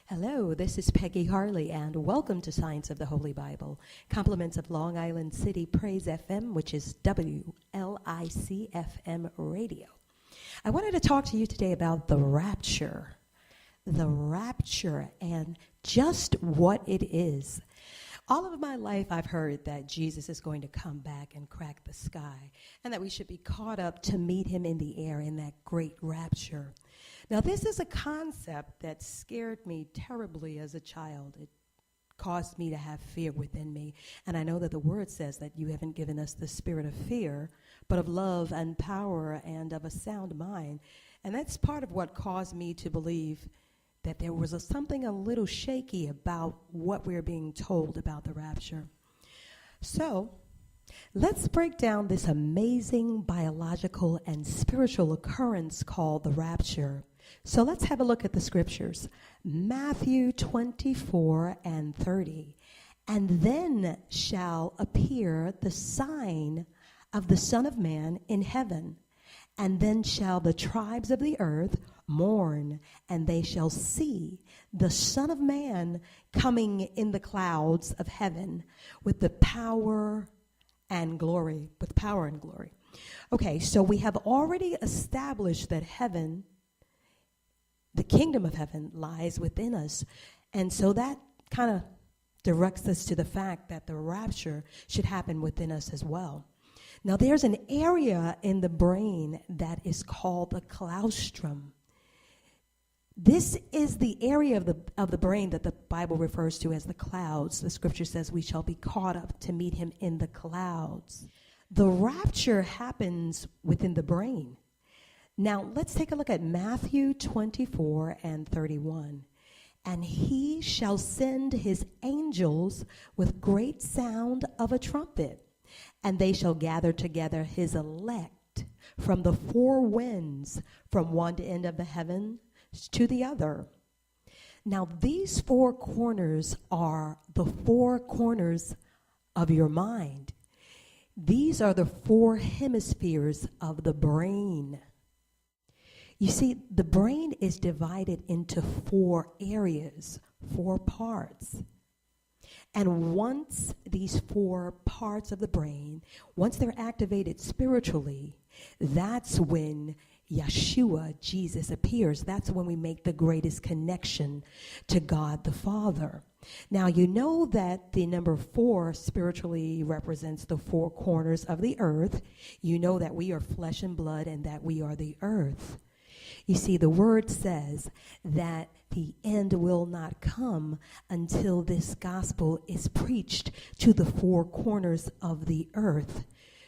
Hello, this is Peggy Harley, and welcome to Science of the Holy Bible. Compliments of Long Island City Praise FM, which is WLIC-FM radio. I wanted to talk to you today about the rapture. The rapture and just what it is. All of my life I've heard that Jesus is going to come back and crack the sky, and that we should be caught up to meet him in the air in that great rapture. Now, this is a concept that scared me terribly as a child. It caused me to have fear within me. And I know that the word says that you haven't given us the spirit of fear, but of love and power and of a sound mind. And that's part of what caused me to believe that there was something a little shaky about what we're being told about the rapture. So, let's break down this amazing biological and spiritual occurrence called the rapture. So let's have a look at the scriptures. Matthew 24 and 30. And then shall appear the sign of the Son of Man in heaven. And then shall the tribes of the earth mourn, and they shall see the Son of Man coming in the clouds of heaven with the power and glory, Okay, so we have already established that heaven, the kingdom of heaven, lies within us. And so that kind of directs us to the fact that the rapture should happen within us as well. Now, there's an area in the brain that is called the claustrum. This is the area of the brain that the Bible refers to as the clouds. The scripture says we shall be caught up to meet him in the clouds. The rapture happens within the brain. Now, let's take a look at Matthew 24 and 31. And he shall send his angels with great sound of a trumpet, and they shall gather together his elect from the four winds, from one end of the heaven to the other. Now, these four corners are the four corners of your mind. These are the four hemispheres of the brain. You see, the brain is divided into four areas, four parts. And once these four parts of the brain, once they're activated spiritually, that's when Yeshua, Jesus, appears. That's when we make the greatest connection to God the Father. Now, you know that the number 4 spiritually represents the four corners of the earth. You know that we are flesh and blood and that we are the earth. You see, the word says that the end will not come until this gospel is preached to the four corners of the earth.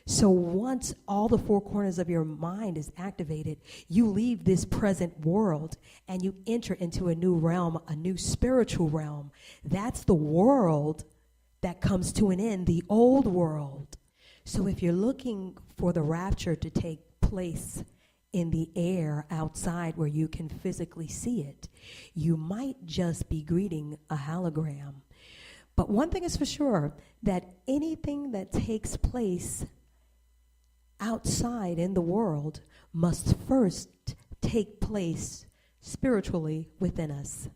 So once all the four corners of your mind is activated, you leave this present world and you enter into a new realm, a new spiritual realm. That's the world that comes to an end, the old world. So if you're looking for the rapture to take place in the air outside where you can physically see it, you might just be greeting a hologram. But one thing is for sure, that anything that takes place outside in the world must first take place spiritually within us.